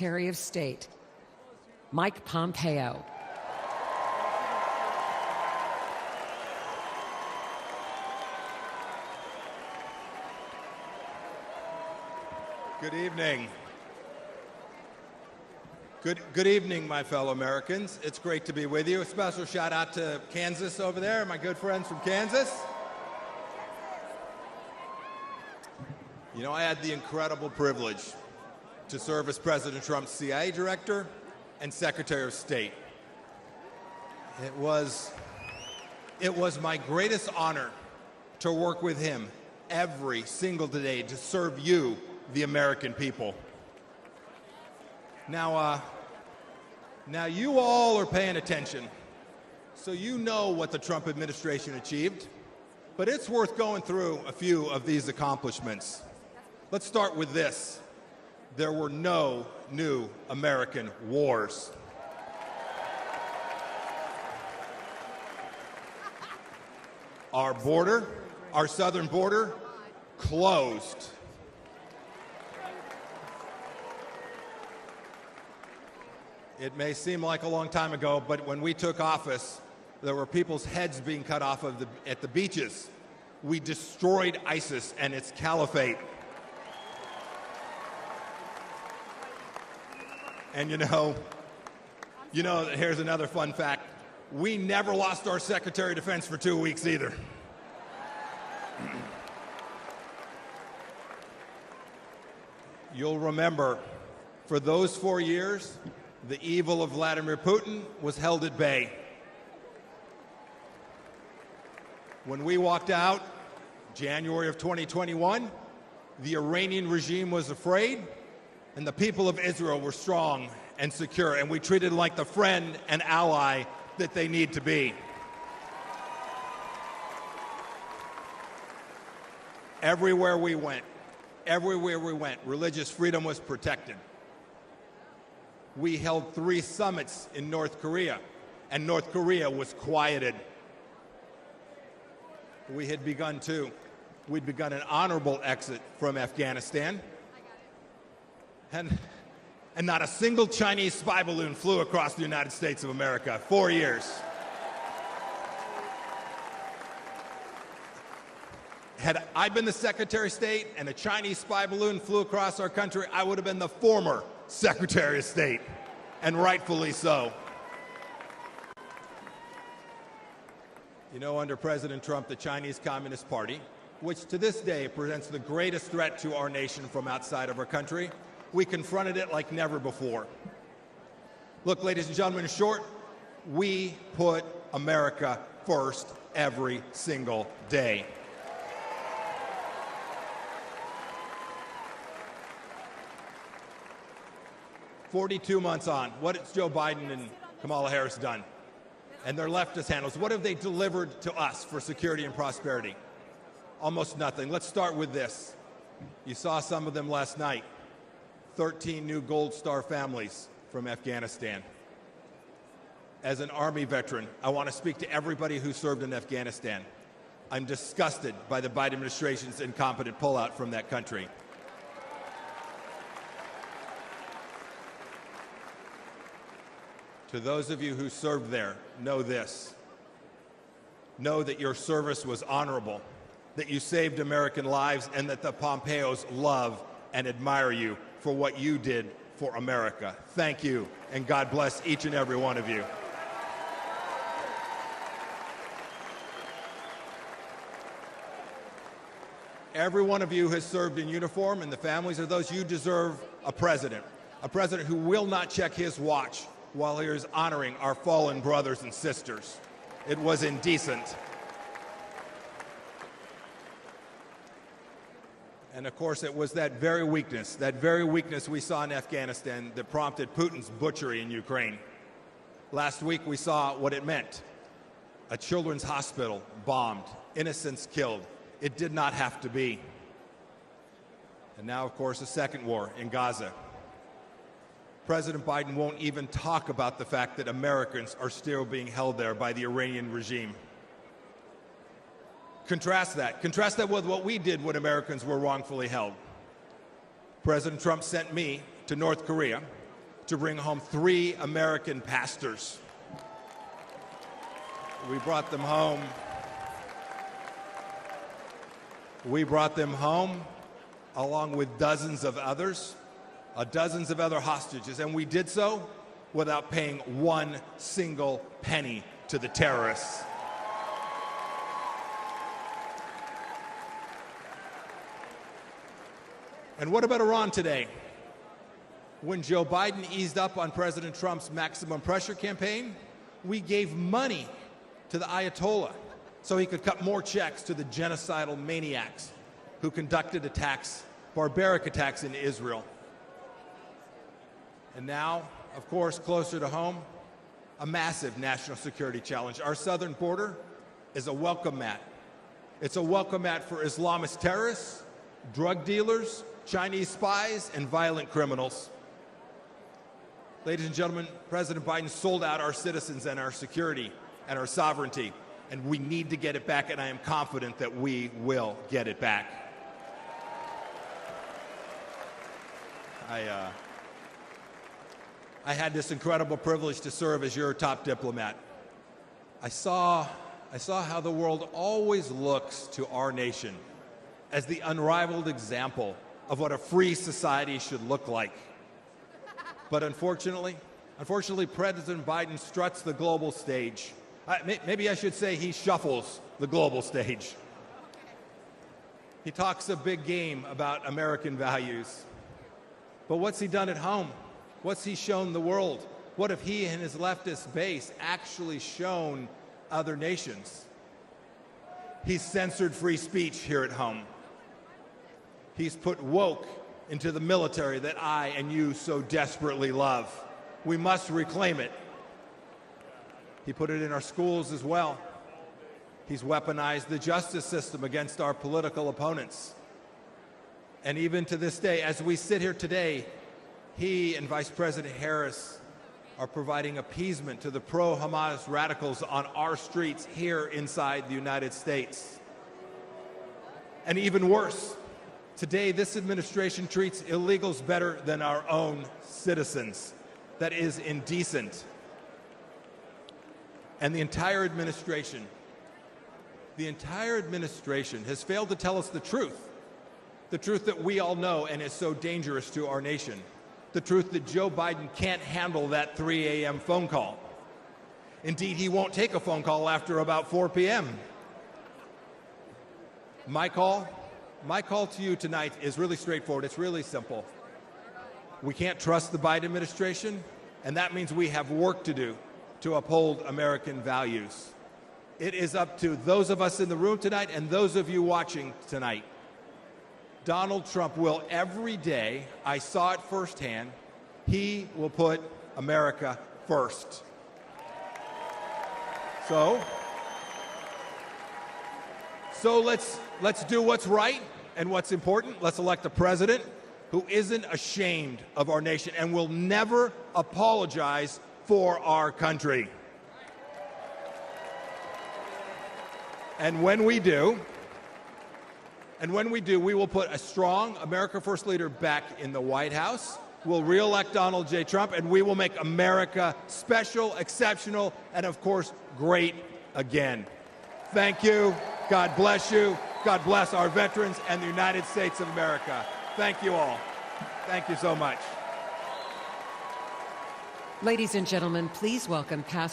Secretary of State, Mike Pompeo. Good evening. Good evening, my fellow Americans. It's great to be with you. A special shout out to Kansas over there, my good friends from Kansas. You know, I had the incredible privilege to serve as President Trump's CIA Director and Secretary of State. It was my greatest honor to work with him every single day to serve you, the American people. Now you all are paying attention, so you know what the Trump administration achieved, but it's worth going through a few of these accomplishments. Let's start with this. There were no new American wars. Our border, our southern border, closed. It may seem like a long time ago, but when we took office, there were people's heads being cut off at the beaches. We destroyed ISIS and its caliphate. And you know, here's another fun fact. We never lost our Secretary of Defense for 2 weeks either. You'll remember, for those 4 years, the evil of Vladimir Putin was held at bay. When we walked out, January of 2021, the Iranian regime was afraid, and the people of Israel were strong and secure, and we treated them like the friend and ally that they need to be. Everywhere we went, religious freedom was protected. We held 3 summits in North Korea, and North Korea was quieted. We'd begun an honorable exit from Afghanistan, and not a single Chinese spy balloon flew across the United States of America. 4 years. Had I been the Secretary of State and a Chinese spy balloon flew across our country, I would have been the former Secretary of State, and rightfully so. You know, under President Trump, the Chinese Communist Party, which to this day presents the greatest threat to our nation from outside of our country, we confronted it like never before. Look, ladies and gentlemen, in short, we put America first every single day. "42 months on, what has Joe Biden and Kamala Harris done? And their leftist handlers, what have they delivered to us for security and prosperity? Almost nothing. Let's start with this. You saw some of them last night. 13 new Gold Star families from Afghanistan. As an Army veteran, I want to speak to everybody who served in Afghanistan. I'm disgusted by the Biden administration's incompetent pullout from that country. To those of you who served there, know this. Know that your service was honorable, that you saved American lives, and that the Pompeos love and admire you for what you did for America. Thank you, and God bless each and every one of you. Every one of you has served in uniform, and the families of those, you deserve a president who will not check his watch while he is honoring our fallen brothers and sisters. It was indecent. And of course, it was that very weakness we saw in Afghanistan that prompted Putin's butchery in Ukraine. Last week, we saw what it meant. A children's hospital bombed, innocents killed. It did not have to be. And now, of course, a second war in Gaza. President Biden won't even talk about the fact that Americans are still being held there by the Iranian regime. Contrast that with what we did when Americans were wrongfully held. President Trump sent me to North Korea to bring home 3 American pastors. We brought them home. We brought them home along with dozens of other hostages, and we did so without paying one single penny to the terrorists. And what about Iran today? When Joe Biden eased up on President Trump's maximum pressure campaign, we gave money to the Ayatollah so he could cut more checks to the genocidal maniacs who conducted attacks, barbaric attacks in Israel. And now, of course, closer to home, a massive national security challenge. Our southern border is a welcome mat. It's a welcome mat for Islamist terrorists, drug dealers, Chinese spies, and violent criminals. Ladies and gentlemen, President Biden sold out our citizens and our security and our sovereignty, and we need to get it back, and I am confident that we will get it back. I had this incredible privilege to serve as your top diplomat. I saw how the world always looks to our nation as the unrivaled example of what a free society should look like. But unfortunately, President Biden struts the global stage. Maybe I should say he shuffles the global stage. He talks a big game about American values. But what's he done at home? What's he shown the world? What have he and his leftist base actually shown other nations? He's censored free speech here at home. He's put woke into the military that I and you so desperately love. We must reclaim it. He put it in our schools as well. He's weaponized the justice system against our political opponents. And even to this day, as we sit here today, he and Vice President Harris are providing appeasement to the pro-Hamas radicals on our streets here inside the United States. And even worse, today this administration treats illegals better than our own citizens. That is indecent. And the entire administration has failed to tell us the truth that we all know and is so dangerous to our nation. The truth that Joe Biden can't handle that 3 a.m. phone call. Indeed, he won't take a phone call after about 4 p.m. My call to you tonight is really straightforward. It's really simple. We can't trust the Biden administration, and that means we have work to do to uphold American values. It is up to those of us in the room tonight and those of you watching tonight. Donald Trump will every day, I saw it firsthand, he will put America first. So let's do what's right and what's important. Let's elect a president who isn't ashamed of our nation and will never apologize for our country. And when we do, we will put a strong America First leader back in the White House. We'll re-elect Donald J. Trump, and we will make America special, exceptional, and of course, great again. Thank you. God bless you. God bless our veterans and the United States of America. Thank you all. Thank you so much. Ladies and gentlemen, please welcome Pastor